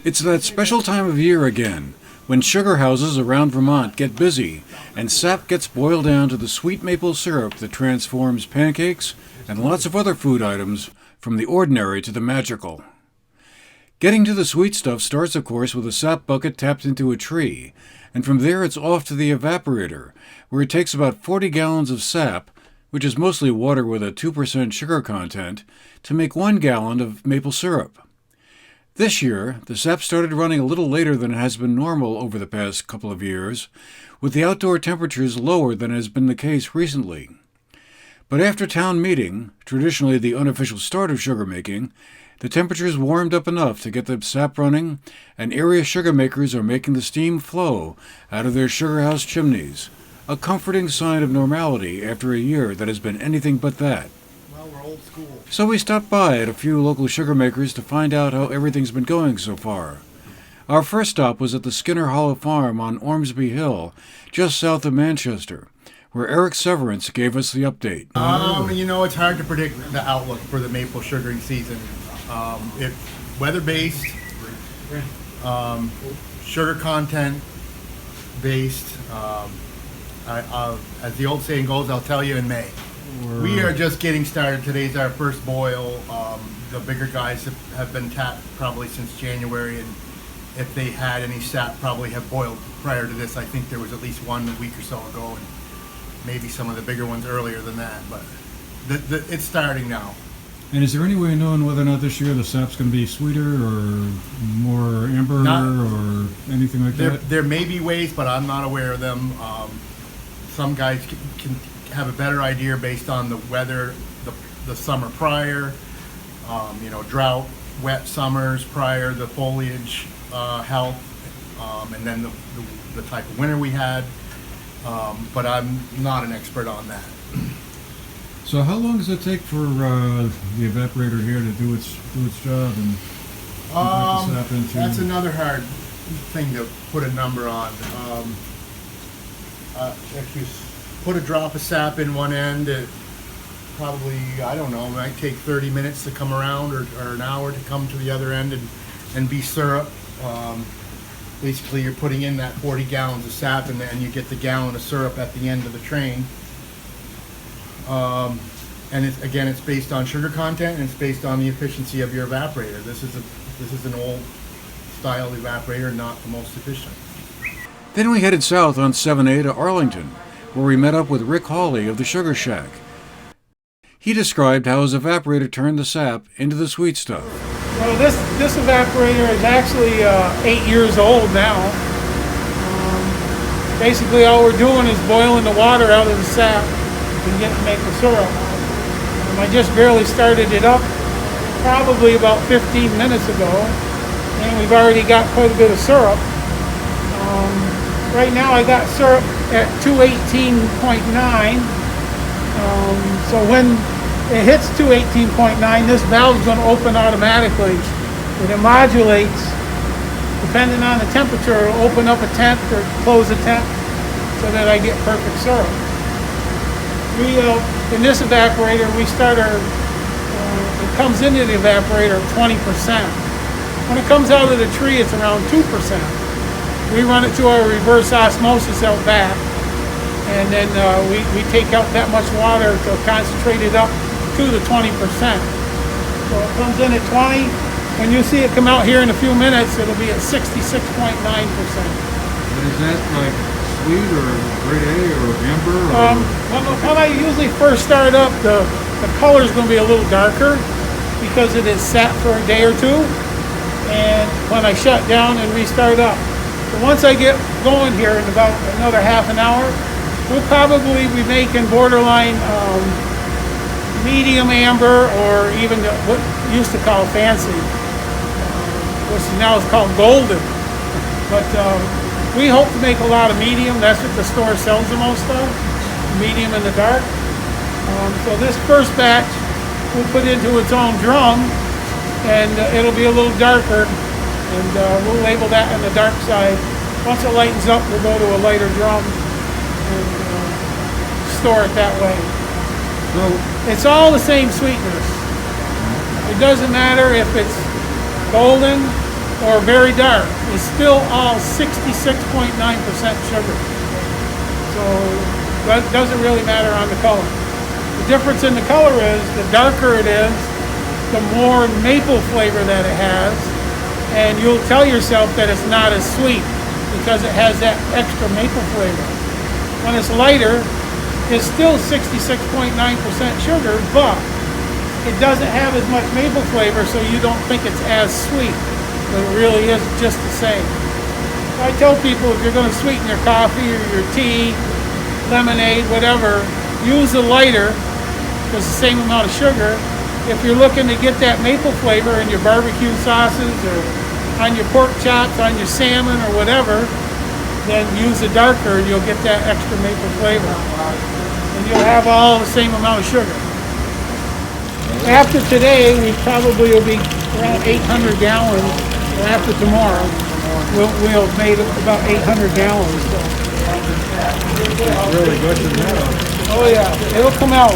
It's that special time of year again, when sugar houses around Vermont get busy and sap gets boiled down to the sweet maple syrup that transforms pancakes and lots of other food items from the ordinary to the magical. Getting to the sweet stuff starts, of course, with a sap bucket tapped into a tree, and from there it's off to the evaporator, where it takes about 40 gallons of sap, which is mostly water with a 2% sugar content, to make 1 gallon of maple syrup. This year, the sap started running a little later than has been normal over the past couple of years, with the outdoor temperatures lower than has been the case recently. But after town meeting, traditionally the unofficial start of sugar making, the temperatures warmed up enough to get the sap running, and area sugar makers are making the steam flow out of their sugar house chimneys, a comforting sign of normality after a year that has been anything but that. We're old school. So we stopped by at a few local sugar makers to find out how everything's been going so far. Our first stop was at the Skinner Hollow Farm on Ormsby Hill, just south of Manchester, where Eric Severance gave us the update. It's hard to predict the outlook for the maple sugaring season. It's weather-based, sugar content based. As the old saying goes, I'll tell you in May. We are just getting started. Today's our first boil. The bigger guys have been tapped probably since January, and if they had any sap, probably have boiled prior to this. I think there was at least one a week or so ago, and maybe some of the bigger ones earlier than that, but it's starting now. And is there any way of knowing whether or not this year the sap's going to be sweeter or more amber or anything like that? There may be ways, but I'm not aware of them. Some guys can have a better idea based on the weather, the summer prior, drought, wet summers prior, the foliage health, and then the type of winter we had. But I'm not an expert on that. So how long does it take for the evaporator here to do its job and put the sap into? That's another hard thing to put a number on. If you put a drop of sap in one end, it probably, it might take 30 minutes to come around or an hour to come to the other end and be syrup. Basically, you're putting in that 40 gallons of sap, and then you get the gallon of syrup at the end of the train. And it's based on sugar content, and it's based on the efficiency of your evaporator. This is an old style evaporator, not the most efficient. Then we headed south on 7A to Arlington, where we met up with Rick Hawley of the Sugar Shack. He described how his evaporator turned the sap into the sweet stuff. Well, this evaporator is actually 8 years old now. Basically, all we're doing is boiling the water out of the sap and getting to make the syrup. I just barely started it up probably about 15 minutes ago, and we've already got quite a bit of syrup. Right now I got syrup at 218.9, so when it hits 218.9, this valve's going to open automatically, and it modulates depending on the temperature. It'll open up a tenth or close a tenth so that I get perfect syrup. In this evaporator, we start it comes into the evaporator at 20%. When it comes out of the tree, it's around 2%. We run it through our reverse osmosis out back, and then we take out that much water to concentrate it up to the 20%. So it comes in at 20. When you see it come out here in a few minutes, it'll be at 66.9%. But is that like sweet or grade A or amber? When I usually first start up, the color is going to be a little darker because it is sat for a day or two, and when I shut down and restart up. So once I get going here in about another half an hour, we'll probably be making borderline medium amber, or even what we used to call fancy, which now is called golden. But we hope to make a lot of medium. That's what the store sells the most of, medium in the dark. So this first batch we'll put into its own drum, and it'll be a little darker, and we'll label that on the dark side. Once it lightens up, we'll go to a lighter drum and store it that way. So it's all the same sweetness. It doesn't matter if it's golden, or very dark is still all 66.9% sugar. So that doesn't really matter on the color. The difference in the color is the darker it is, the more maple flavor that it has, and you'll tell yourself that it's not as sweet because it has that extra maple flavor. When it's lighter, it's still 66.9% sugar, but it doesn't have as much maple flavor, so you don't think it's as sweet, but it really is just the same. I tell people if you're going to sweeten your coffee or your tea, lemonade, whatever, use a lighter, because the same amount of sugar. If you're looking to get that maple flavor in your barbecue sauces or on your pork chops, on your salmon or whatever, then use a darker and you'll get that extra maple flavor. And you'll have all the same amount of sugar. After today, we probably will be around 800 gallons. After tomorrow, we'll have made about 800 gallons. So. Really good to know. Oh yeah, it'll come out.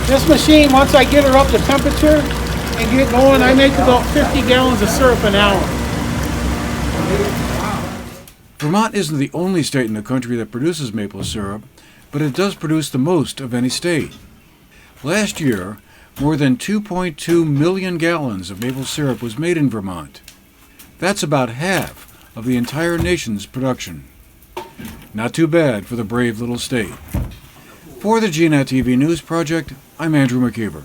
This machine, once I get her up to temperature and get going, I make about 50 gallons of syrup an hour. Vermont isn't the only state in the country that produces maple syrup, but it does produce the most of any state. Last year, more than 2.2 million gallons of maple syrup was made in Vermont. That's about half of the entire nation's production. Not too bad for the brave little state. For the GNAT-TV News Project, I'm Andrew McKeever.